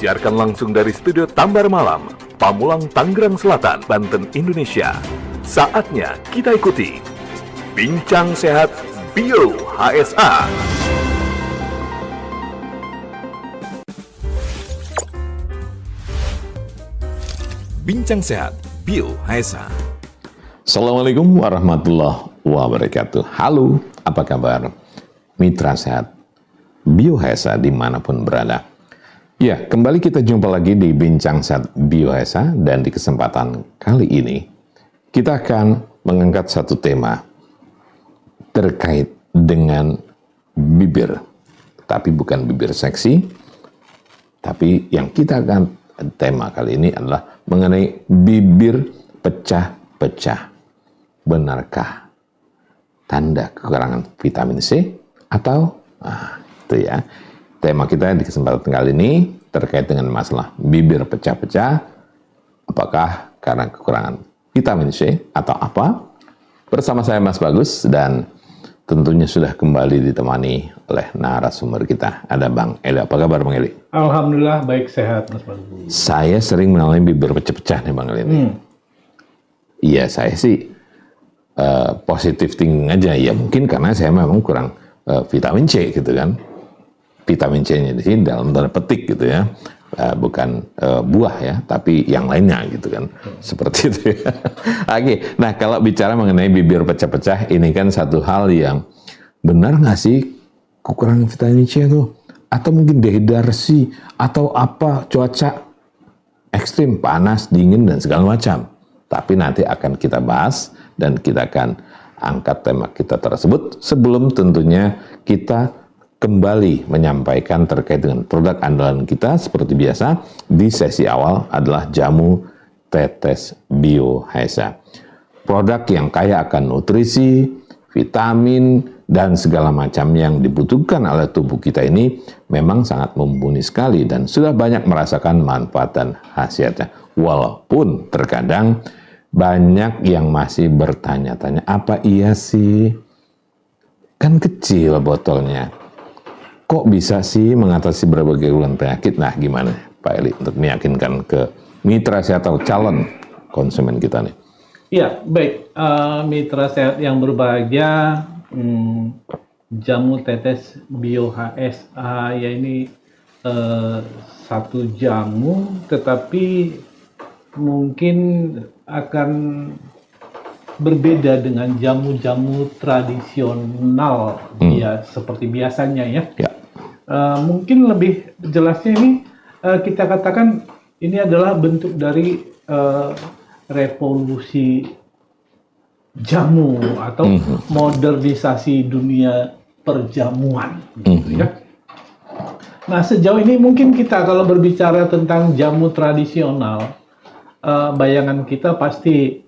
Disiarkan langsung dari studio Tambar Malam, Pamulang, Tangerang Selatan, Banten, Indonesia. Saatnya kita ikuti Bincang Sehat Bio HSA. Bincang Sehat Bio HSA. Assalamualaikum warahmatullahi wabarakatuh. Halo, apa kabar mitra sehat Bio HSA dimanapun berada. Ya, kembali kita jumpa lagi di Bincang Sehat Bio HSA, dan di kesempatan kali ini kita akan mengangkat satu tema terkait dengan bibir. Tapi bukan bibir seksi, tapi yang kita akan tema kali ini adalah mengenai bibir pecah-pecah. Benarkah tanda kekurangan vitamin C atau itu ya. Tema kita di kesempatan kali ini terkait dengan masalah bibir pecah-pecah. Apakah karena kekurangan vitamin C atau apa? Bersama saya Mas Bagus, dan tentunya sudah kembali ditemani oleh narasumber kita. Ada Bang Eli. Apa kabar Bang Eli? Alhamdulillah baik, sehat Mas Bagus. Saya sering mengalami bibir pecah-pecah nih Bang Eli. Iya, saya sih positive thinking aja. Ya mungkin karena saya memang kurang vitamin C gitu kan. Vitamin C-nya di sini dalam tanda petik gitu ya. Bukan buah ya, tapi yang lainnya gitu kan. Seperti itu ya. Oke, nah kalau bicara mengenai bibir pecah-pecah, ini kan satu hal yang benar nggak sih kekurangan vitamin C itu? Atau mungkin dehidrasi, atau apa, cuaca ekstrim, panas, dingin, dan segala macam. Tapi nanti akan kita bahas, dan kita akan angkat tema kita tersebut sebelum tentunya kita kembali menyampaikan terkait dengan produk andalan kita. Seperti biasa, di sesi awal adalah jamu tetes Bio HSA. Produk yang kaya akan nutrisi, vitamin, dan segala macam yang dibutuhkan oleh tubuh kita ini memang sangat mumpuni sekali dan sudah banyak merasakan manfaat dan khasiatnya. Walaupun terkadang banyak yang masih bertanya-tanya, apa iya sih? Kan kecil botolnya. Kok bisa sih mengatasi berbagai penyakit? Nah, gimana Pak Eli untuk meyakinkan ke mitra sehat atau calon konsumen kita nih? Iya, baik. Mitra sehat yang berbahagia, jamu tetes Bio HSA ya ini satu jamu, tetapi mungkin akan berbeda dengan jamu-jamu tradisional ya seperti biasanya ya. Mungkin lebih jelasnya ini kita katakan ini adalah bentuk dari revolusi jamu atau modernisasi dunia perjamuan gitu ya. Nah, sejauh ini mungkin kita kalau berbicara tentang jamu tradisional, bayangan kita pasti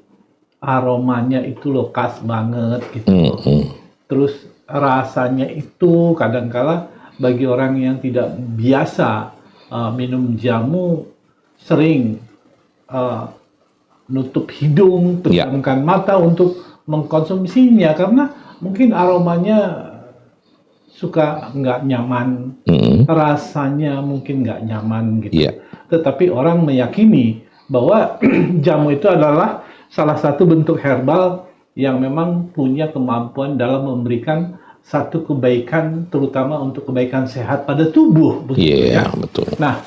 aromanya itu loh khas banget gitu. Terus rasanya itu kadangkala bagi orang yang tidak biasa minum jamu sering nutup hidung, pejamkan mata untuk mengkonsumsinya karena mungkin aromanya suka nggak nyaman, rasanya mungkin nggak nyaman gitu. Tetapi orang meyakini bahwa jamu itu adalah salah satu bentuk herbal yang memang punya kemampuan dalam memberikan satu kebaikan, terutama untuk kebaikan sehat pada tubuh. Betul. Nah,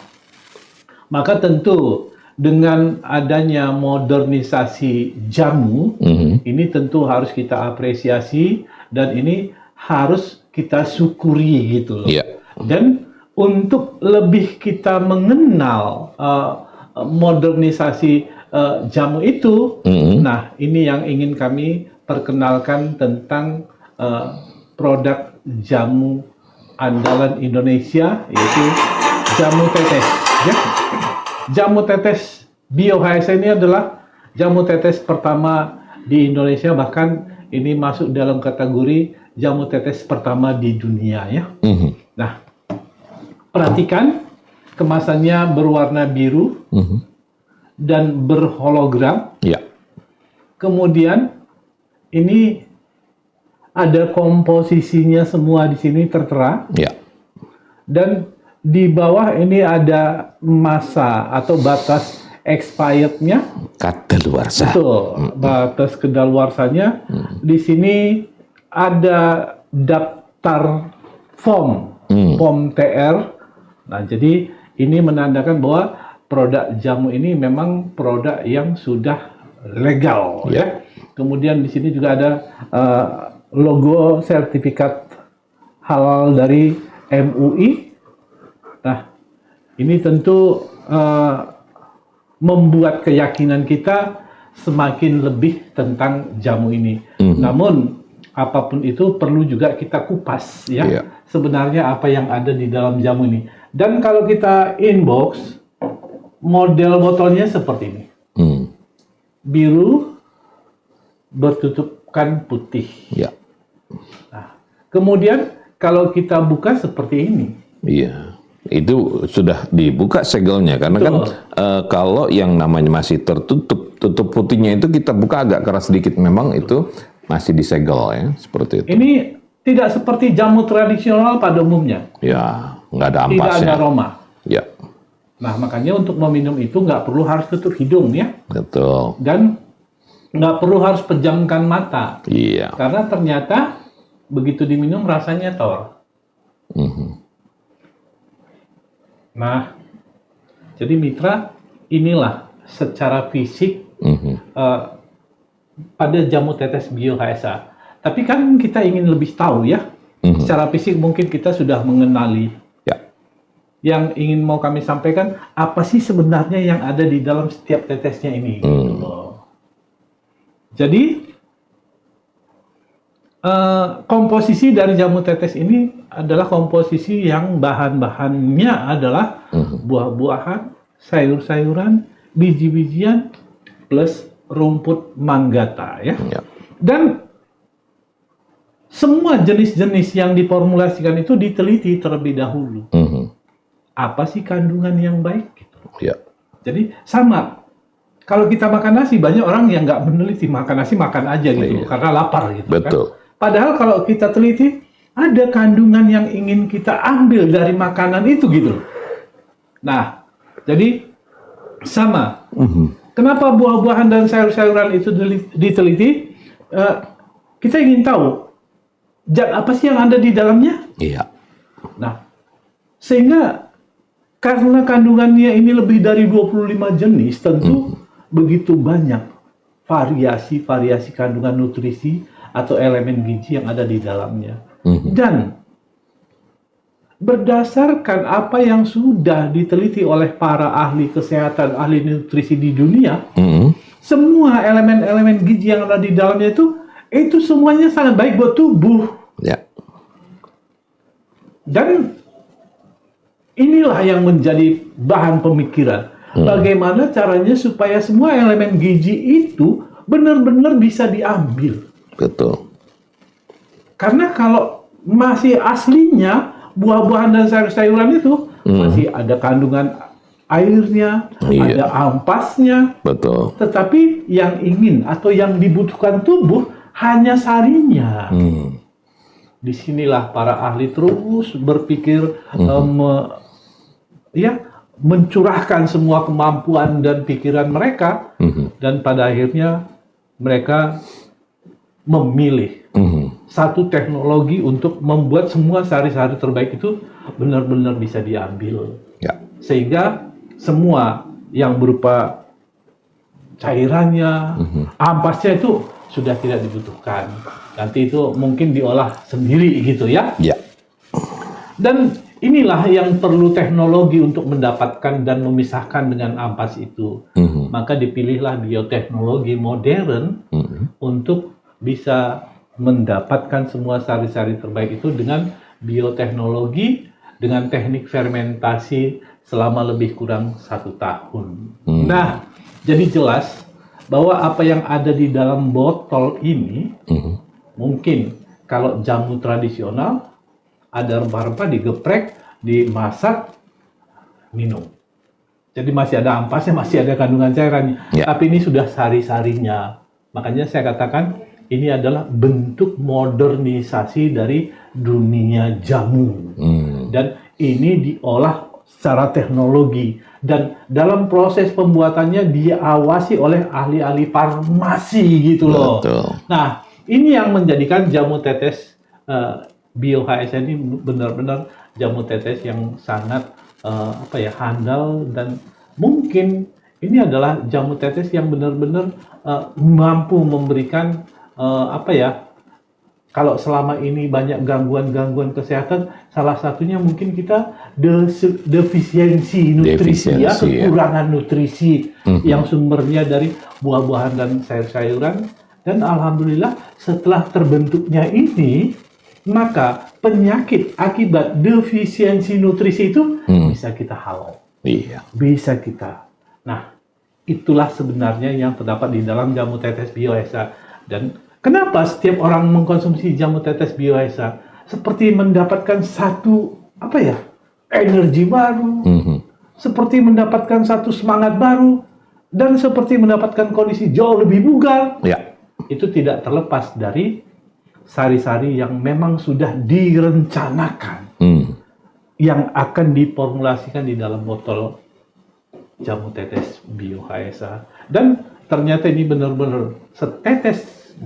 maka tentu dengan adanya modernisasi jamu, ini tentu harus kita apresiasi dan ini harus kita syukuri gitu loh. Dan untuk lebih kita mengenal modernisasi jamu itu, nah ini yang ingin kami perkenalkan tentang produk jamu andalan Indonesia, yaitu jamu tetes. Ya. Jamu tetes Bio HSA ini adalah jamu tetes pertama di Indonesia, bahkan ini masuk dalam kategori jamu tetes pertama di dunia ya. Nah, perhatikan kemasannya berwarna biru dan berhologram. Kemudian ini ada komposisinya semua di sini tertera. Ya. Dan di bawah ini ada masa atau batas expirednya. Kadaluarsa. Betul, batas kedaluarsanya. Di sini ada daftar form, form TR. Nah, jadi ini menandakan bahwa produk jamu ini memang produk yang sudah legal, ya. Kemudian di sini juga ada logo sertifikat halal dari MUI. Nah, ini tentu membuat keyakinan kita semakin lebih tentang jamu ini. Namun apapun itu perlu juga kita kupas, ya. Sebenarnya apa yang ada di dalam jamu ini. Dan kalau kita inbox, model botolnya seperti ini. Biru bertutupkan putih. Ya. Nah, kemudian kalau kita buka seperti ini. Iya. Itu sudah dibuka segelnya karena kan kalau yang namanya masih tertutup, tutup putihnya itu kita buka agak keras sedikit, memang itu masih disegel, ya, seperti itu. Ini tidak seperti jamu tradisional pada umumnya. Ya, nggak ada Tidak ampasnya. ada aroma. Ya, Nah, makanya untuk meminum itu nggak perlu harus tutup hidung, ya. betul. Dan nggak perlu harus pejamkan mata. Iya. Karena ternyata begitu diminum rasanya tor. Nah, jadi mitra, inilah secara fisik pada jamu tetes bio HSA. Tapi kan kita ingin lebih tahu, ya. Secara fisik mungkin kita sudah mengenali. Ya. Yang ingin mau kami sampaikan, apa sih sebenarnya yang ada di dalam setiap tetesnya ini? Gitu loh. Jadi, komposisi dari jamu tetes ini adalah komposisi yang bahan-bahannya adalah buah-buahan, sayur-sayuran, biji-bijian, plus rumput manggata, ya. Dan semua jenis-jenis yang diformulasikan itu diteliti terlebih dahulu. Apa sih kandungan yang baik? Gitu. Ya. Jadi sama. Kalau kita makan nasi, banyak orang yang nggak meneliti, makan nasi makan aja gitu, karena lapar gitu. Betul. Kan? Padahal kalau kita teliti, ada kandungan yang ingin kita ambil dari makanan itu gitu. Nah, jadi sama. Kenapa buah-buahan dan sayur-sayuran itu diteliti? Kita ingin tahu zat apa sih yang ada di dalamnya? Iya. Nah, sehingga karena kandungannya ini lebih dari 25 jenis, tentu begitu banyak variasi-variasi kandungan nutrisi atau elemen gizi yang ada di dalamnya. Dan berdasarkan apa yang sudah diteliti oleh para ahli kesehatan, ahli nutrisi di dunia, semua elemen-elemen gizi yang ada di dalamnya itu semuanya sangat baik buat tubuh. Ya. Dan inilah yang menjadi bahan pemikiran. Bagaimana caranya supaya semua elemen gizi itu benar-benar bisa diambil. Betul. Karena kalau masih aslinya buah-buahan dan sayur-sayuran itu masih ada kandungan airnya, ada ampasnya. Betul. Tetapi yang ingin atau yang dibutuhkan tubuh hanya sarinya. Disinilah para ahli terus berpikir, mencurahkan semua kemampuan dan pikiran mereka, dan pada akhirnya mereka memilih satu teknologi untuk membuat semua sari-sari terbaik itu benar-benar bisa diambil. Ya. Sehingga semua yang berupa cairannya, ampasnya itu sudah tidak dibutuhkan. Nanti itu mungkin diolah sendiri gitu, ya. Ya. Dan inilah yang perlu teknologi untuk mendapatkan dan memisahkan dengan ampas itu. Maka dipilihlah bioteknologi modern untuk bisa mendapatkan semua sari-sari terbaik itu dengan bioteknologi, dengan teknik fermentasi selama lebih kurang 1 tahun. Nah, jadi jelas bahwa apa yang ada di dalam botol ini, mungkin kalau jamu tradisional, ada rempah-rempah digeprek, dimasak, minum. Jadi masih ada ampasnya, masih ada kandungan cairannya. Tapi ini sudah sari-sarinya. Makanya saya katakan ini adalah bentuk modernisasi dari dunia jamu. Dan ini diolah secara teknologi dan dalam proses pembuatannya diawasi oleh ahli-ahli farmasi gitu loh. Betul. Nah, ini yang menjadikan jamu tetes Bio HSA ini benar-benar jamu tetes yang sangat handal, dan mungkin ini adalah jamu tetes yang benar-benar mampu memberikan kalau selama ini banyak gangguan-gangguan kesehatan, salah satunya mungkin kita defisiensi nutrisi, kekurangan nutrisi yang sumbernya dari buah-buahan dan sayur-sayuran. Dan alhamdulillah setelah terbentuknya ini, maka penyakit akibat defisiensi nutrisi itu bisa kita halau. Iya. Bisa kita. Nah, itulah sebenarnya yang terdapat di dalam jamu tetes Bio HSA. Dan kenapa setiap orang mengkonsumsi jamu tetes Bio HSA seperti mendapatkan satu energi baru, seperti mendapatkan satu semangat baru, dan seperti mendapatkan kondisi jauh lebih bugar. Ya. Itu tidak terlepas dari sari-sari yang memang sudah direncanakan, yang akan diformulasikan di dalam botol jamu tetes Bio HSA. Dan ternyata ini benar-benar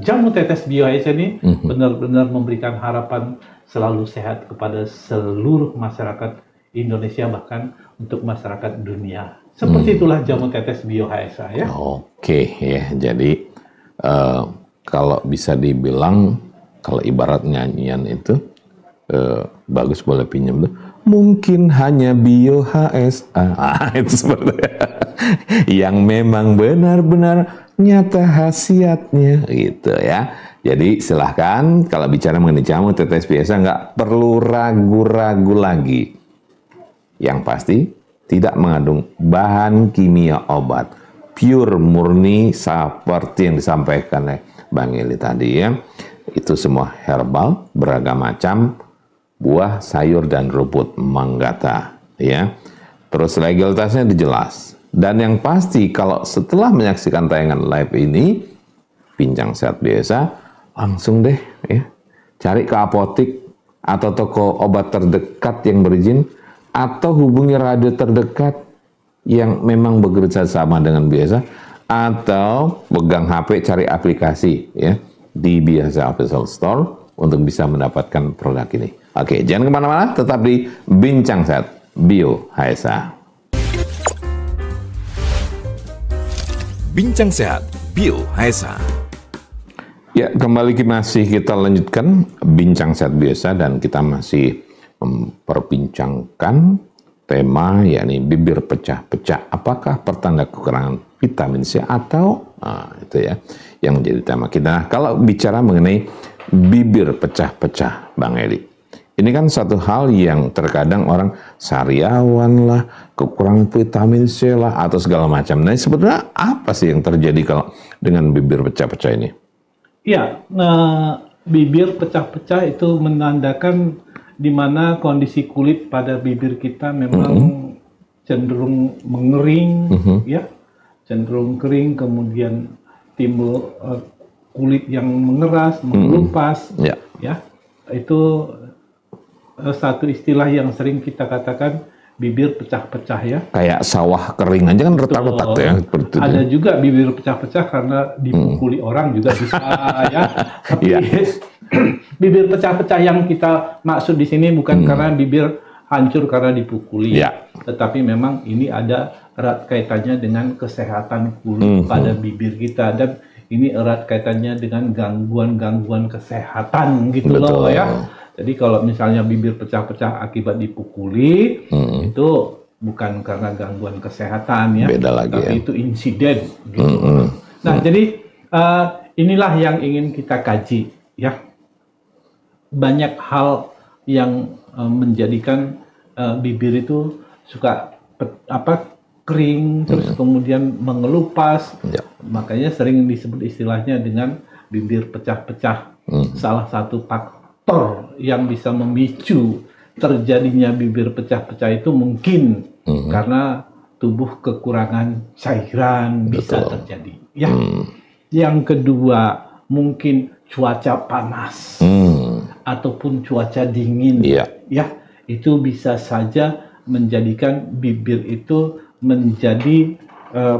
jamu tetes Bio HSA ini benar-benar memberikan harapan selalu sehat kepada seluruh masyarakat Indonesia, bahkan untuk masyarakat dunia. Seperti itulah jamu tetes Bio HSA ya. Oke ya, jadi kalau bisa dibilang, kalau ibarat nyanyian itu bagus, boleh pinjam tuh. Mungkin hanya Bio HSA, itu seperti yang memang benar-benar nyata khasiatnya gitu ya. Jadi silahkan kalau bicara mengenai jamu tetes biasa nggak perlu ragu-ragu lagi. Yang pasti tidak mengandung bahan kimia obat, pure murni seperti yang disampaikan oleh Bang Eli tadi ya. Itu semua herbal, beragam macam buah, sayur, dan rumput manggata ya. Terus legalitasnya dijelas. Dan yang pasti kalau setelah menyaksikan tayangan live ini, Bincang Sehat biasa, langsung deh ya, cari ke apotik atau toko obat terdekat yang berizin, atau hubungi radio terdekat yang memang bekerja sama dengan biasa, atau pegang HP cari aplikasi ya di Biasa Official Store untuk bisa mendapatkan produk ini. Oke, jangan kemana-mana, tetap di Bincang Sehat Bio HSA. Bincang Sehat Bio HSA. Ya, kembali masih kita lanjutkan Bincang Sehat Biasa, dan kita masih memperbincangkan tema yakni bibir pecah-pecah. Apakah pertanda kekurangan vitamin C atau itu ya yang menjadi tema kita. Nah, kalau bicara mengenai bibir pecah-pecah, Bang Eli, ini kan satu hal yang terkadang orang sariawan lah, kekurangan vitamin C lah, atau segala macam. Nah, sebenarnya apa sih yang terjadi kalau dengan bibir pecah-pecah ini? Ya, bibir pecah-pecah itu menandakan di mana kondisi kulit pada bibir kita memang cenderung mengering, ya, cenderung kering, kemudian timbul kulit yang mengeras, mengelupas, ya, itu satu istilah yang sering kita katakan bibir pecah-pecah ya. Kayak sawah kering aja kan retak-retak ya. Ada juga bibir pecah-pecah karena dipukuli orang juga bisa ya. Tapi bibir pecah-pecah yang kita maksud di sini bukan karena bibir hancur karena dipukuli, tetapi memang ini ada erat kaitannya dengan kesehatan kulit pada bibir kita, dan ini erat kaitannya dengan gangguan-gangguan kesehatan gitu loh ya. Jadi kalau misalnya bibir pecah-pecah akibat dipukuli, itu bukan karena gangguan kesehatan ya, beda lagi tapi ya, itu insiden gitu. Nah, jadi inilah yang ingin kita kaji ya. Banyak hal yang menjadikan bibir itu suka kering, terus kemudian mengelupas. Makanya sering disebut istilahnya dengan bibir pecah-pecah. Salah satu faktor yang bisa memicu terjadinya bibir pecah-pecah itu mungkin karena tubuh kekurangan cairan bisa terjadi. Ya. Yang kedua, mungkin cuaca panas ataupun cuaca dingin. Ya, itu bisa saja menjadikan bibir itu menjadi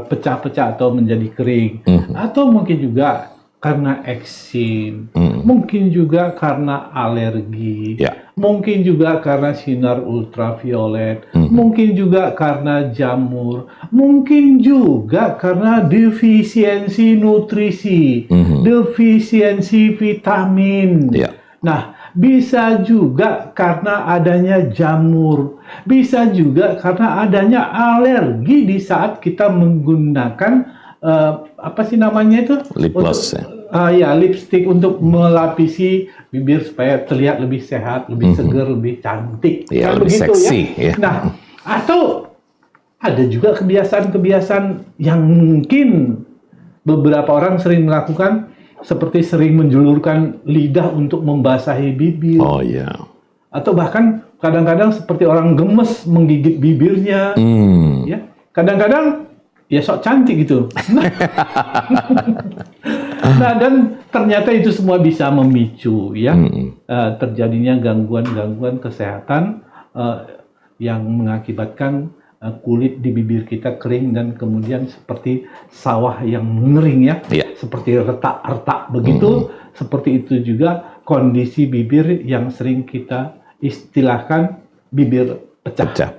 pecah-pecah atau menjadi kering, atau mungkin juga karena eksim, mungkin juga karena alergi, mungkin juga karena sinar ultraviolet, mungkin juga karena jamur, mungkin juga karena defisiensi nutrisi, defisiensi vitamin. Nah, bisa juga karena adanya jamur, bisa juga karena adanya alergi di saat kita menggunakan apa sih namanya itu? Lip gloss. Ya, lipstick untuk melapisi bibir supaya terlihat lebih sehat, lebih segar, lebih cantik. Ya, Kan lebih begitu, seksi. Ya. Nah, atau ada juga kebiasaan-kebiasaan yang mungkin beberapa orang sering melakukan, seperti sering menjulurkan lidah untuk membasahi bibir. Oh iya. Atau bahkan kadang-kadang seperti orang gemes menggigit bibirnya. Ya, kadang-kadang ya sok cantik gitu. Nah, dan ternyata itu semua bisa memicu ya terjadinya gangguan-gangguan kesehatan yang mengakibatkan kulit di bibir kita kering dan kemudian seperti sawah yang mengering ya, seperti retak-retak begitu. Seperti itu juga kondisi bibir yang sering kita istilahkan bibir pecah.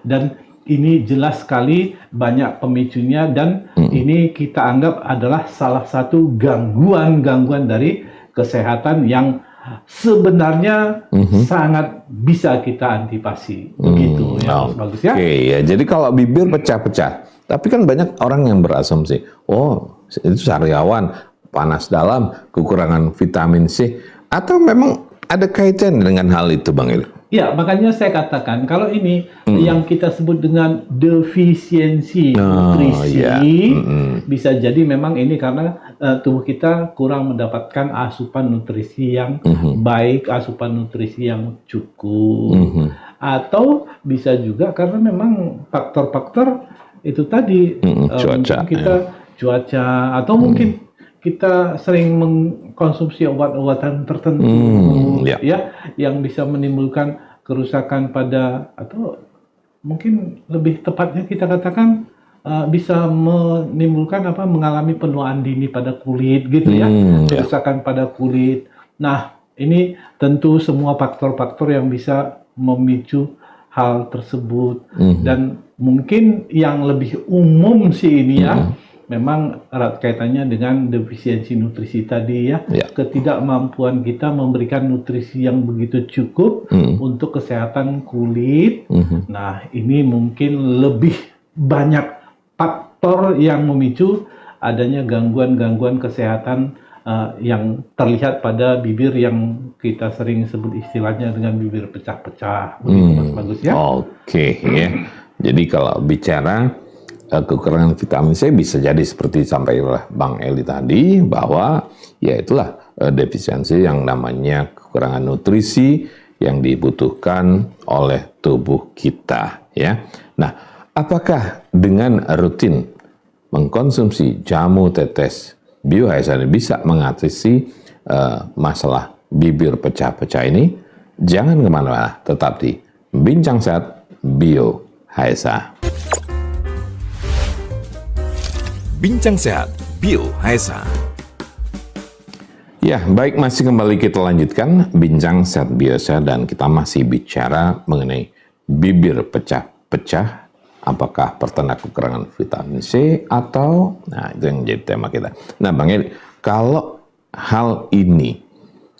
Dan ini jelas sekali banyak pemicunya, dan ini kita anggap adalah salah satu gangguan dari kesehatan yang sebenarnya sangat bisa kita antisipasi. Begitu ya, Mas Bagus ya. Oke, ya. Jadi kalau bibir pecah-pecah, tapi kan banyak orang yang berasumsi, oh itu sariawan, panas dalam, kekurangan vitamin C, atau memang ada kaitan dengan hal itu, Bang Eli? Ya, makanya saya katakan kalau ini yang kita sebut dengan defisiensi nutrisi, bisa jadi memang ini karena tubuh kita kurang mendapatkan asupan nutrisi yang baik, asupan nutrisi yang cukup, atau bisa juga karena memang faktor-faktor itu tadi, cuaca, cuaca, atau mungkin kita sering mengkonsumsi obat-obatan tertentu, yang bisa menimbulkan kerusakan pada, atau mungkin lebih tepatnya kita katakan bisa menimbulkan mengalami penuaan dini pada kulit gitu ya, kerusakan pada kulit. Nah, ini tentu semua faktor-faktor yang bisa memicu hal tersebut, dan mungkin yang lebih umum sih ini ya, memang erat kaitannya dengan defisiensi nutrisi tadi ya, ketidakmampuan kita memberikan nutrisi yang begitu cukup untuk kesehatan kulit. Nah, ini mungkin lebih banyak faktor yang memicu adanya gangguan-gangguan kesehatan yang terlihat pada bibir yang kita sering sebut istilahnya dengan bibir pecah-pecah. Begitu, Mas Bagus ya. Oke, ya. Jadi kalau bicara kekurangan vitamin C bisa jadi seperti disampaikan oleh Bang Eli tadi, bahwa ya itulah defisiensi yang namanya kekurangan nutrisi yang dibutuhkan oleh tubuh kita ya. Nah, apakah dengan rutin mengkonsumsi jamu tetes Bio-HSA ini bisa mengatasi masalah bibir pecah-pecah ini? Jangan kemana-mana, tetap di Bincang Sehat Bio-HSA. Bincang Sehat Bio-HSA. Ya, baik, masih kembali kita lanjutkan Bincang Sehat Bio-HSA, dan kita masih bicara mengenai bibir pecah-pecah. Apakah pertanda kekurangan vitamin C atau, nah itu yang jadi tema kita. Nah, Bang Eli, kalau hal ini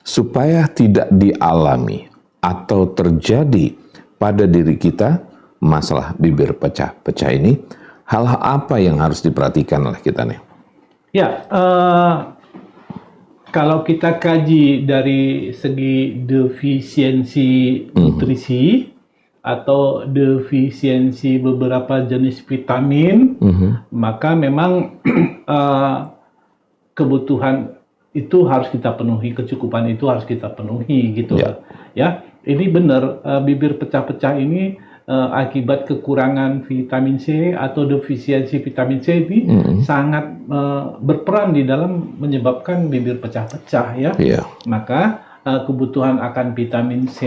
supaya tidak dialami atau terjadi pada diri kita, masalah bibir pecah-pecah ini, hal apa yang harus diperhatikan oleh kita nih? Ya, kalau kita kaji dari segi defisiensi nutrisi atau defisiensi beberapa jenis vitamin, maka memang kebutuhan itu harus kita penuhi, kecukupan itu harus kita penuhi gitu. Ya, ini benar, bibir pecah-pecah ini akibat kekurangan vitamin C atau defisiensi vitamin C ini sangat berperan di dalam menyebabkan bibir pecah-pecah ya. Maka kebutuhan akan vitamin C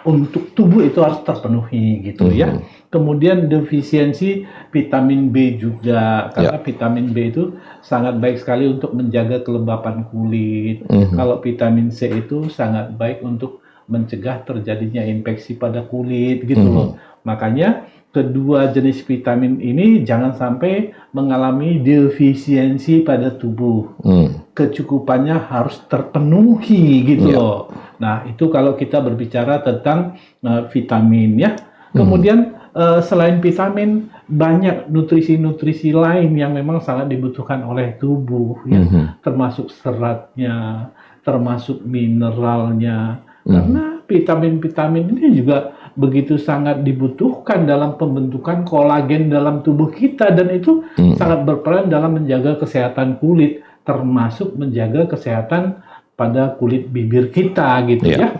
untuk tubuh itu harus terpenuhi gitu ya. Kemudian defisiensi vitamin B juga, karena vitamin B itu sangat baik sekali untuk menjaga kelembapan kulit. Kalau vitamin C itu sangat baik untuk mencegah terjadinya infeksi pada kulit gitu loh. Makanya kedua jenis vitamin ini jangan sampai mengalami defisiensi pada tubuh. Kecukupannya harus terpenuhi gitu loh. Nah, itu kalau kita berbicara tentang vitamin ya. Kemudian selain vitamin, banyak nutrisi-nutrisi lain yang memang sangat dibutuhkan oleh tubuh ya. Termasuk seratnya, termasuk mineralnya. Karena vitamin-vitamin ini juga begitu sangat dibutuhkan dalam pembentukan kolagen dalam tubuh kita, dan itu sangat berperan dalam menjaga kesehatan kulit, termasuk menjaga kesehatan pada kulit bibir kita gitu ya.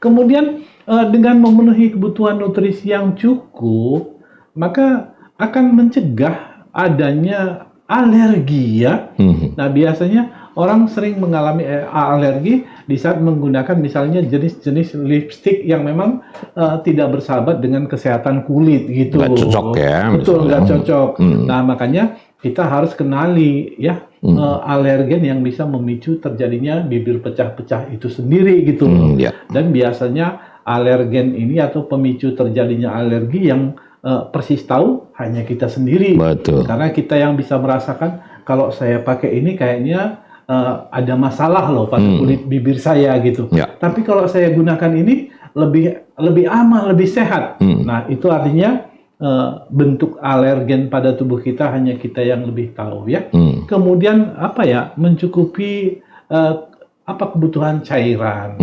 Kemudian dengan memenuhi kebutuhan nutrisi yang cukup, maka akan mencegah adanya alergi ya. Nah, biasanya orang sering mengalami alergi di saat menggunakan misalnya jenis-jenis lipstik yang memang tidak bersahabat dengan kesehatan kulit gitu. Nggak cocok ya. Betul, nggak cocok. Nah, makanya kita harus kenali ya alergen yang bisa memicu terjadinya bibir pecah-pecah itu sendiri gitu. Dan biasanya alergen ini atau pemicu terjadinya alergi yang persis tahu hanya kita sendiri. Betul. Karena kita yang bisa merasakan, kalau saya pakai ini kayaknya ada masalah loh pada kulit bibir saya gitu. Tapi kalau saya gunakan ini lebih aman, lebih sehat. Nah, itu artinya bentuk alergen pada tubuh kita hanya kita yang lebih tahu ya. Kemudian apa ya, mencukupi kebutuhan cairan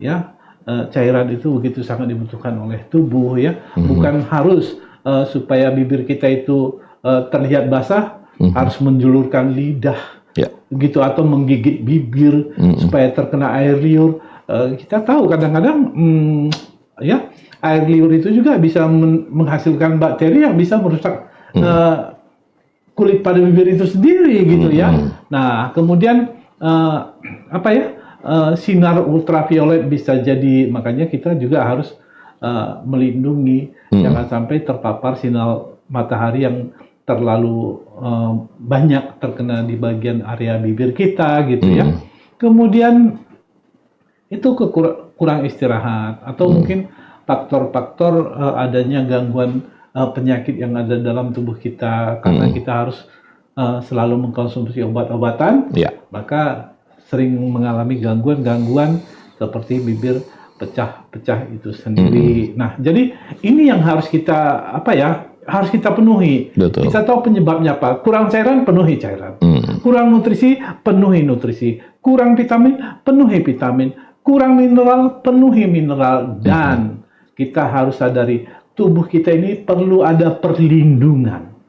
ya. Cairan itu begitu sangat dibutuhkan oleh tubuh ya. Bukan harus supaya bibir kita itu terlihat basah harus menjulurkan lidah gitu atau menggigit bibir supaya terkena air liur. Kita tahu kadang-kadang ya air liur itu juga bisa menghasilkan bakteri yang bisa merusak kulit pada bibir itu sendiri gitu ya. Nah, kemudian sinar ultraviolet bisa jadi, makanya kita juga harus melindungi jangan sampai terpapar sinar matahari yang terlalu banyak terkena di bagian area bibir kita gitu ya. Kemudian itu kurang istirahat atau mungkin faktor-faktor adanya gangguan penyakit yang ada dalam tubuh kita karena kita harus selalu mengkonsumsi obat-obatan, maka sering mengalami gangguan-gangguan seperti bibir pecah-pecah itu sendiri. Nah, jadi ini yang harus kita harus kita penuhi. Betul. Kita tahu penyebabnya apa. Kurang cairan, penuhi cairan. Kurang nutrisi, penuhi nutrisi. Kurang vitamin, penuhi vitamin. Kurang mineral, penuhi mineral. Dan kita harus sadari tubuh kita ini perlu ada perlindungan.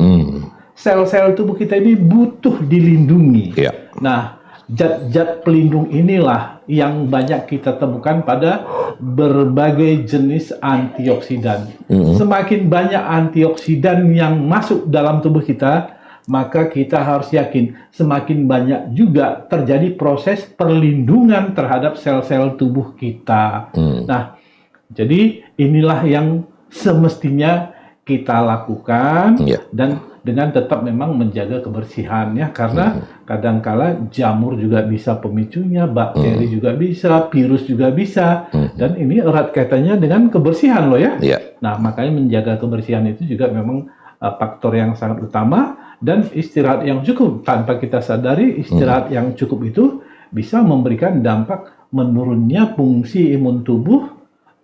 Sel-sel tubuh kita ini butuh dilindungi. Nah, zat-zat pelindung inilah yang banyak kita temukan pada berbagai jenis antioksidan. Semakin banyak antioksidan yang masuk dalam tubuh kita, maka kita harus yakin semakin banyak juga terjadi proses perlindungan terhadap sel-sel tubuh kita. Nah, jadi inilah yang semestinya kita lakukan dan dengan tetap memang menjaga kebersihan ya, karena kadangkala jamur juga bisa pemicunya, bakteri juga bisa, virus juga bisa, dan ini erat kaitannya dengan kebersihan loh ya. Nah, makanya menjaga kebersihan itu juga memang faktor yang sangat utama, dan istirahat yang cukup tanpa kita sadari istirahat yang cukup itu bisa memberikan dampak menurunnya fungsi imun tubuh.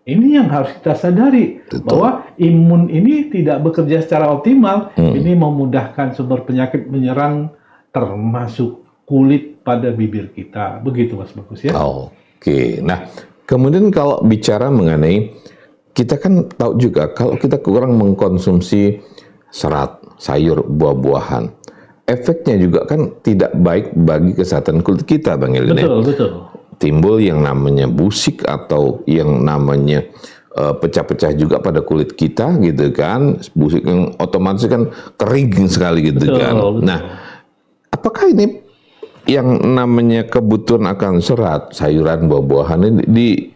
Ini yang harus kita sadari. Betul. Bahwa imun ini tidak bekerja secara optimal. Ini memudahkan sumber penyakit menyerang termasuk kulit pada bibir kita. Begitu Mas Bagus ya. Oke. Nah, kemudian kalau bicara mengenai, kita kan tahu juga kalau kita kurang mengkonsumsi serat, sayur, buah-buahan, efeknya juga kan tidak baik bagi kesehatan kulit kita, Bang Elin. Betul. Timbul yang namanya busik atau yang namanya pecah-pecah juga pada kulit kita gitu kan. Busik yang otomatis kan kering sekali gitu kan. Betul. Nah, apakah ini yang namanya kebutuhan akan serat, sayuran, buah-buahan ini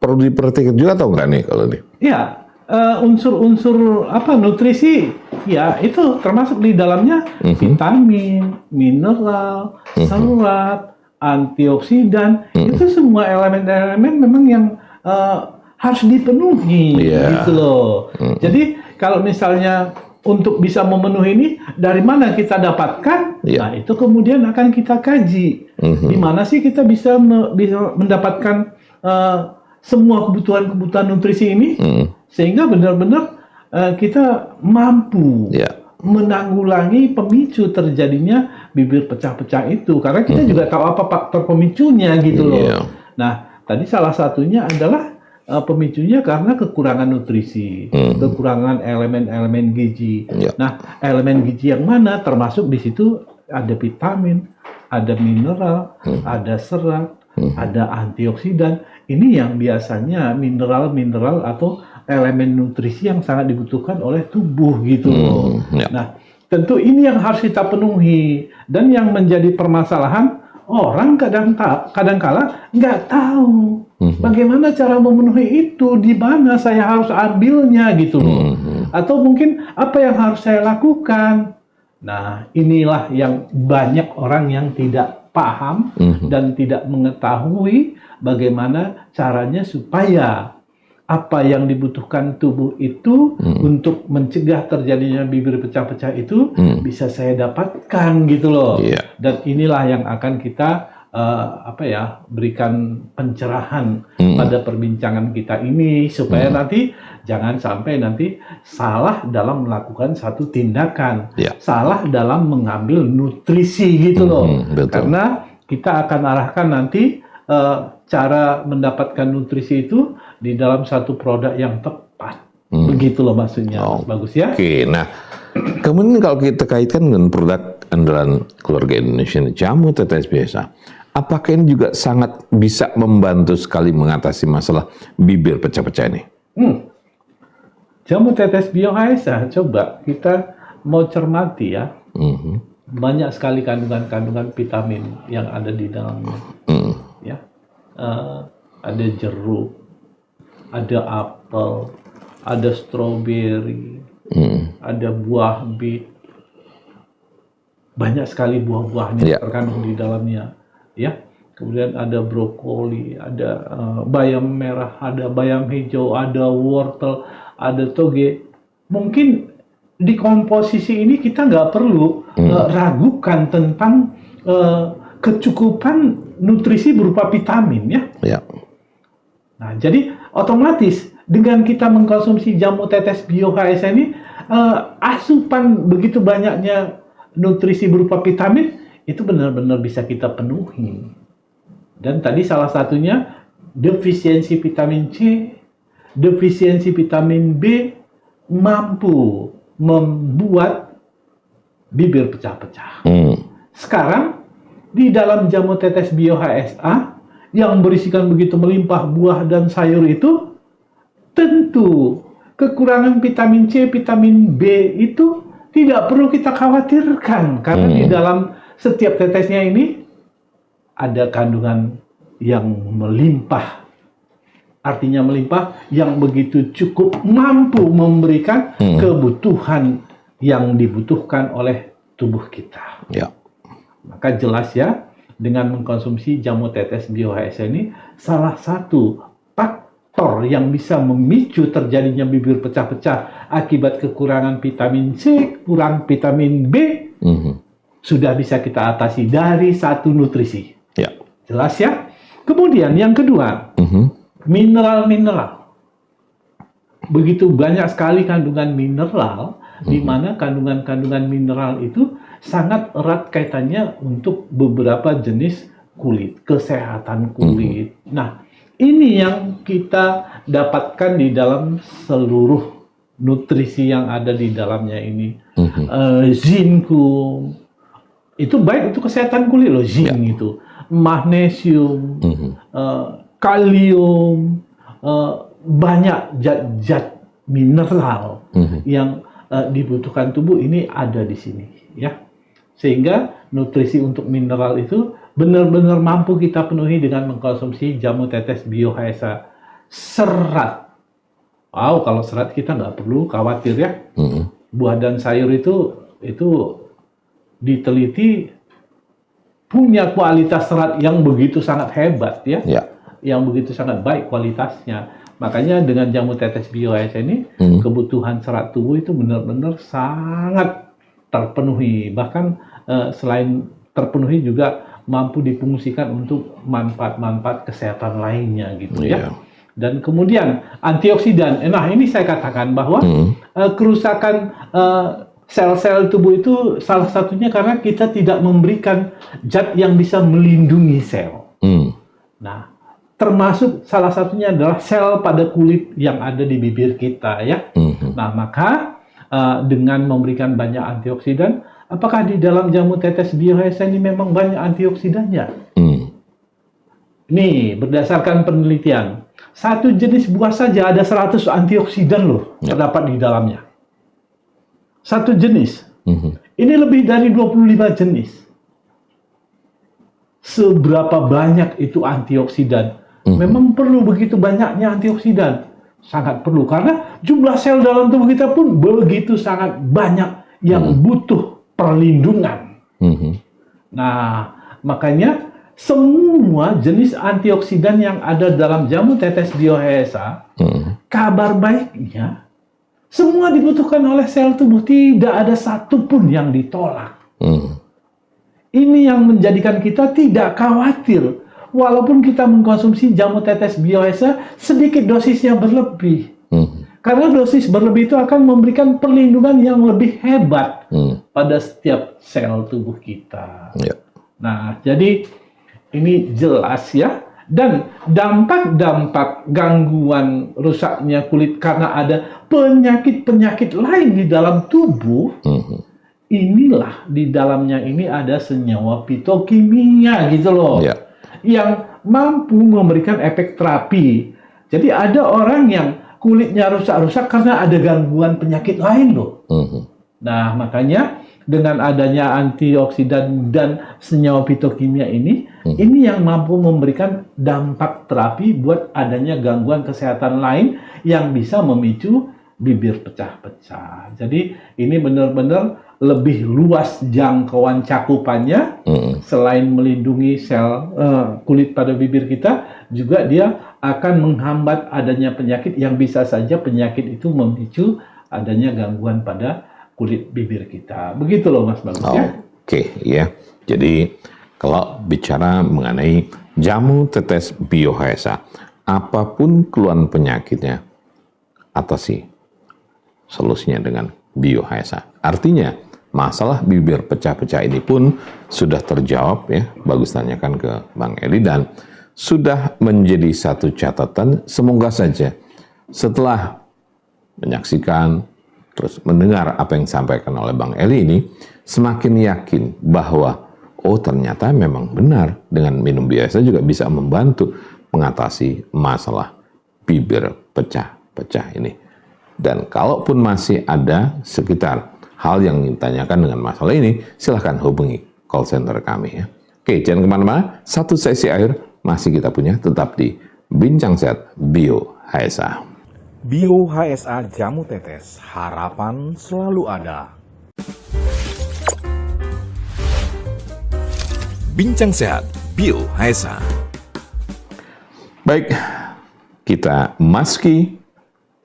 perlu diperhatikan juga atau enggak nih kalau nih? Ya, unsur-unsur nutrisi ya itu termasuk di dalamnya vitamin, mineral, serat, antioksidan, itu semua elemen-elemen memang yang harus dipenuhi gitu loh. Jadi kalau misalnya untuk bisa memenuhi ini dari mana kita dapatkan? Nah, itu kemudian akan kita kaji. Di mana sih kita bisa mendapatkan semua kebutuhan nutrisi ini sehingga benar-benar kita mampu menanggulangi pemicu terjadinya bibir pecah-pecah itu, karena kita juga tahu apa faktor pemicunya gitu loh. Nah, tadi salah satunya adalah pemicunya karena kekurangan nutrisi, kekurangan elemen-elemen gizi. Nah, elemen gizi yang mana? Termasuk di situ ada vitamin, ada mineral, ada serat, ada antioksidan. Ini yang biasanya mineral-mineral atau elemen nutrisi yang sangat dibutuhkan oleh tubuh gitu loh. Nah, tentu ini yang harus kita penuhi. Dan yang menjadi permasalahan, orang kadang-kala nggak tahu bagaimana cara memenuhi itu, di mana saya harus ambilnya gitu loh. Atau mungkin apa yang harus saya lakukan. Nah, inilah yang banyak orang yang tidak paham dan tidak mengetahui bagaimana caranya supaya apa yang dibutuhkan tubuh itu untuk mencegah terjadinya bibir pecah-pecah itu bisa saya dapatkan gitu loh. Dan inilah yang akan kita berikan pencerahan pada perbincangan kita ini supaya nanti jangan sampai nanti salah dalam melakukan satu tindakan, salah dalam mengambil nutrisi gitu loh. Karena kita akan arahkan nanti cara mendapatkan nutrisi itu di dalam satu produk yang tepat. Begitu loh maksudnya. Bagus ya. Oke, nah kemudian kalau kita kaitkan dengan produk andalan keluarga Indonesia, jamu tetes biasa, apakah ini juga sangat bisa membantu sekali mengatasi masalah bibir pecah-pecah ini? Jamu tetes Bio HSA, coba kita mau cermati ya. Banyak sekali kandungan-kandungan vitamin yang ada di dalamnya. Ya, ada jeruk, ada apel, ada stroberi, ada buah bit. Banyak sekali buah-buahnya terkandung di dalamnya. Ya, kemudian ada brokoli, ada bayam merah, ada bayam hijau, ada wortel, ada toge. Mungkin di komposisi ini kita nggak perlu ragukan tentang kecukupan nutrisi berupa vitamin ya. Nah, jadi otomatis dengan kita mengkonsumsi jamu tetes Bio HSA ini, asupan begitu banyaknya nutrisi berupa vitamin itu benar-benar bisa kita penuhi. Dan tadi salah satunya defisiensi vitamin C, defisiensi vitamin B mampu membuat bibir pecah-pecah. Sekarang di dalam jamu tetes Bio HSA yang berisikan begitu melimpah buah dan sayur itu, tentu kekurangan vitamin C, vitamin B itu tidak perlu kita khawatirkan, karena di dalam setiap tetesnya ini ada kandungan yang melimpah. Artinya melimpah yang begitu cukup mampu memberikan kebutuhan yang dibutuhkan oleh tubuh kita. Maka jelas ya, dengan mengkonsumsi jamu tetes Bio HSA ini, salah satu faktor yang bisa memicu terjadinya bibir pecah-pecah akibat kekurangan vitamin C, kurang vitamin B, sudah bisa kita atasi dari satu nutrisi. Jelas ya? Kemudian yang kedua, mineral-mineral. Begitu banyak sekali kandungan mineral, di mana kandungan-kandungan mineral itu sangat erat kaitannya untuk beberapa jenis kulit, kesehatan kulit. Nah, ini yang kita dapatkan di dalam seluruh nutrisi yang ada di dalamnya ini. Zinkum, itu baik untuk kesehatan kulit loh, zinc itu. Magnesium, kalium, banyak zat-zat mineral yang dibutuhkan tubuh ini ada di sini ya. Sehingga nutrisi untuk mineral itu benar-benar mampu kita penuhi dengan mengkonsumsi jamu tetes Bio HSA. Serat. Wow, kalau serat kita nggak perlu khawatir ya. Buah dan sayur itu diteliti punya kualitas serat yang begitu sangat hebat ya. Yang begitu sangat baik kualitasnya. Makanya dengan jamu tetes BioHSA ini kebutuhan serat tubuh itu benar-benar sangat terpenuhi. Bahkan selain terpenuhi juga mampu difungsikan untuk manfaat-manfaat kesehatan lainnya gitu ya. Dan kemudian antioksidan. Nah, ini saya katakan bahwa kerusakan sel-sel tubuh itu salah satunya karena kita tidak memberikan zat yang bisa melindungi sel. Nah, termasuk salah satunya adalah sel pada kulit yang ada di bibir kita ya. Nah, maka dengan memberikan banyak antioksidan, apakah di dalam jamu tetes BioHSA ini memang banyak antioksidannya? Nih, berdasarkan penelitian, satu jenis buah saja ada 100 antioksidan loh terdapat di dalamnya. Satu jenis. Ini lebih dari 25 jenis. Seberapa banyak itu antioksidan? Memang perlu begitu banyaknya antioksidan? Sangat perlu, karena jumlah sel dalam tubuh kita pun begitu sangat banyak yang butuh perlindungan. Nah, makanya semua jenis antioksidan yang ada dalam jamu tetes BioHSA, kabar baiknya, semua dibutuhkan oleh sel tubuh. Tidak ada satupun yang ditolak. Ini yang menjadikan kita tidak khawatir. Walaupun kita mengkonsumsi jamu tetes BioHSA, sedikit dosisnya berlebih. Karena dosis berlebih itu akan memberikan perlindungan yang lebih hebat pada setiap sel tubuh kita. Nah, jadi ini jelas ya. Dan dampak-dampak gangguan rusaknya kulit karena ada penyakit-penyakit lain di dalam tubuh, inilah di dalamnya ini ada senyawa fitokimia gitu loh. Yang mampu memberikan efek terapi. Jadi ada orang yang kulitnya rusak-rusak karena ada gangguan penyakit lain loh. Nah, makanya dengan adanya antioksidan dan senyawa fitokimia ini yang mampu memberikan dampak terapi buat adanya gangguan kesehatan lain yang bisa memicu bibir pecah-pecah. Jadi ini benar-benar lebih luas jangkauan cakupannya. Selain melindungi sel kulit pada bibir kita, juga dia akan menghambat adanya penyakit yang bisa saja penyakit itu memicu adanya gangguan pada kulit bibir kita. Begitu loh Mas Bagus ya. Oke, ya. Jadi kalau bicara mengenai jamu tetes BioHSA, apapun keluhan penyakitnya, atasi solusinya dengan BioHSA. Artinya masalah bibir pecah-pecah ini pun sudah terjawab ya. Bagus tanyakan ke Bang Eli dan sudah menjadi satu catatan. Semoga saja setelah menyaksikan terus mendengar apa yang disampaikan oleh Bang Eli ini, semakin yakin bahwa oh ternyata memang benar dengan minum BioHSA juga bisa membantu mengatasi masalah bibir pecah-pecah ini. Dan kalaupun masih ada sekitar hal yang ditanyakan dengan masalah ini, silahkan hubungi call center kami ya. Oke, jangan kemana-mana, satu sesi akhir masih kita punya, tetap di Bincang Sehat BioHSA. BioHSA Jamu Tetes, harapan selalu ada. Bincang Sehat BioHSA. Baik, kita masuki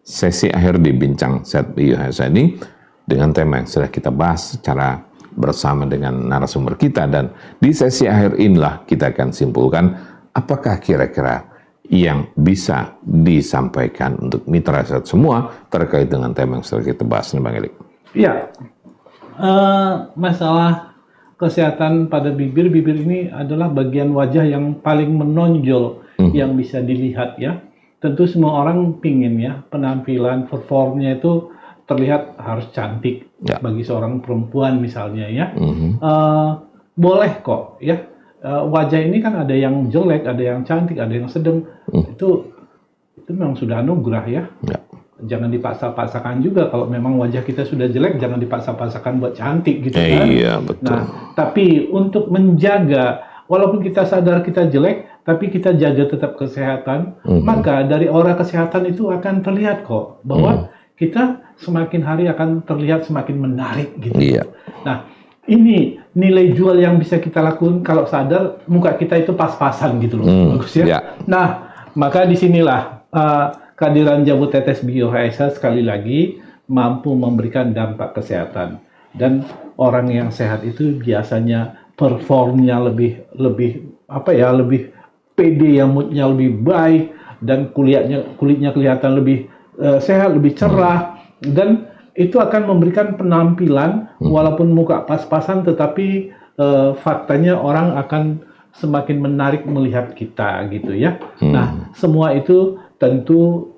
sesi akhir di Bincang Sehat BioHSA ini dengan tema yang sudah kita bahas secara bersama dengan narasumber kita, dan di sesi akhir inilah kita akan simpulkan apakah kira-kira yang bisa disampaikan untuk mitra sehat semua terkait dengan tema yang sudah kita bahas nih Bang Eli. Iya, masalah kesehatan pada bibir ini adalah bagian wajah yang paling menonjol yang bisa dilihat ya. Tentu semua orang pingin ya penampilan performnya itu terlihat harus cantik bagi seorang perempuan misalnya ya. Boleh kok ya. Wajah ini kan ada yang jelek, ada yang cantik, ada yang sedang. Itu memang sudah anugerah ya. Jangan dipaksa-paksakan juga. Kalau memang wajah kita sudah jelek, jangan dipaksa-paksakan buat cantik gitu kan. Iya, betul. Nah, tapi untuk menjaga, walaupun kita sadar kita jelek, tapi kita jaga tetap kesehatan, maka dari aura kesehatan itu akan terlihat kok bahwa kita semakin hari akan terlihat semakin menarik gitu. Iya. Nah, ini nilai jual yang bisa kita lakukan kalau sadar muka kita itu pas-pasan gitu loh. Bagus ya. Iya. Nah, maka disinilah kehadiran jamu tetes Bio HSA sekali lagi mampu memberikan dampak kesehatan. Dan orang yang sehat itu biasanya performnya lebih pede, yang moodnya lebih baik, dan kulitnya kelihatan lebih sehat, lebih cerah, dan itu akan memberikan penampilan walaupun muka pas-pasan, tetapi faktanya orang akan semakin menarik melihat kita gitu ya. Nah, semua itu tentu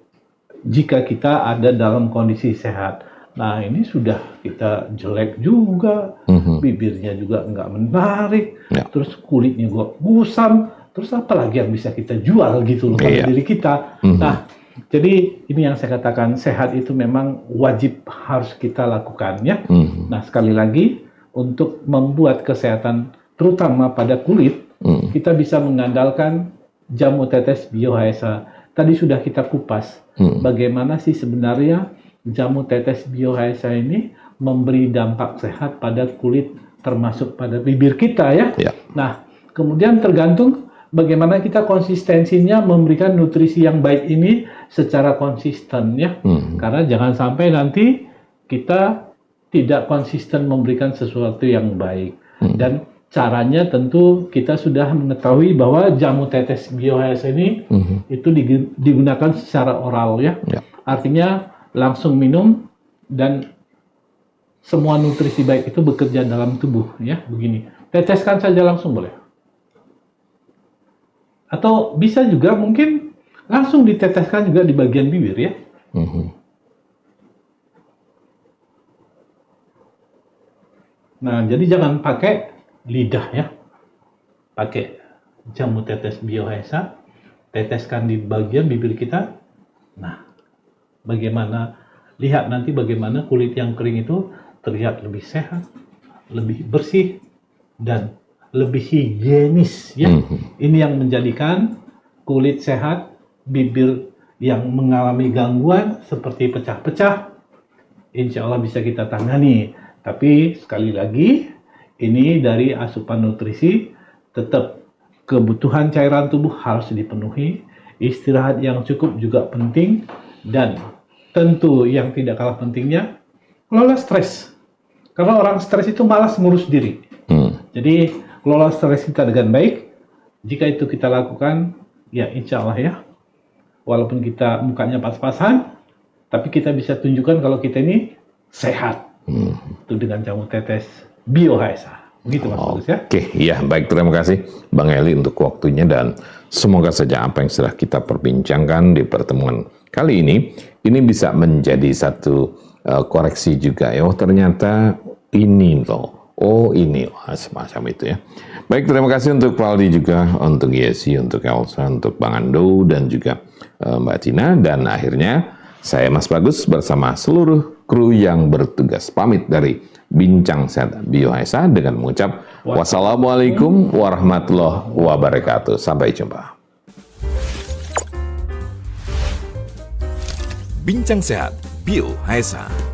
jika kita ada dalam kondisi sehat. Nah, ini sudah kita jelek juga, bibirnya juga nggak menarik, terus kulitnya juga gusam, terus apa lagi yang bisa kita jual gitu loh pada diri kita. Nah, jadi ini yang saya katakan, sehat itu memang wajib harus kita lakukan ya. Nah, sekali lagi untuk membuat kesehatan terutama pada kulit, kita bisa mengandalkan jamu tetes Bio HSA. Tadi sudah kita kupas bagaimana sih sebenarnya jamu tetes Bio HSA ini memberi dampak sehat pada kulit, termasuk pada bibir kita ya. Nah, kemudian tergantung bagaimana kita konsistensinya memberikan nutrisi yang baik ini secara konsisten ya. Karena jangan sampai nanti kita tidak konsisten memberikan sesuatu yang baik. Dan caranya tentu kita sudah mengetahui bahwa jamu tetes Bio HSA ini itu digunakan secara oral ya. Artinya langsung minum dan semua nutrisi baik itu bekerja dalam tubuh ya. Begini, teteskan saja langsung boleh. Atau bisa juga mungkin langsung diteteskan juga di bagian bibir ya. Nah, jadi jangan pakai lidah ya. Pakai jamu tetes Bio HSA, teteskan di bagian bibir kita. Nah, lihat nanti bagaimana kulit yang kering itu terlihat lebih sehat, lebih bersih, dan lebih higienis ya. Ini yang menjadikan kulit sehat, bibir yang mengalami gangguan seperti pecah-pecah, insya Allah bisa kita tangani. Tapi sekali lagi, ini dari asupan nutrisi, tetap kebutuhan cairan tubuh harus dipenuhi, istirahat yang cukup juga penting, dan tentu yang tidak kalah pentingnya, kelola stres. Karena orang stres itu malas ngurus diri. Jadi kelola stres kita dengan baik. Jika itu kita lakukan, ya insya Allah ya, walaupun kita mukanya pas-pasan, tapi kita bisa tunjukkan kalau kita ini sehat. Itu dengan jamu tetes Bio HSA. Begitu Mas Bagus ya. Oke, ya baik, terima kasih Bang Eli untuk waktunya, dan semoga saja apa yang sudah kita perbincangkan di pertemuan kali ini bisa menjadi satu koreksi juga ya. Oh ternyata ini loh, oh ini loh, semacam itu ya. Baik, terima kasih untuk Pak Aldi juga, untuk Yesi, untuk Elsa, untuk Bang Ando, dan juga Mbak Tina. Dan akhirnya saya Mas Bagus bersama seluruh kru yang bertugas pamit dari Bincang Sehat Bio HSA dengan mengucap wassalamualaikum warahmatullahi wabarakatuh. Sampai jumpa. Bincang Sehat Bio HSA.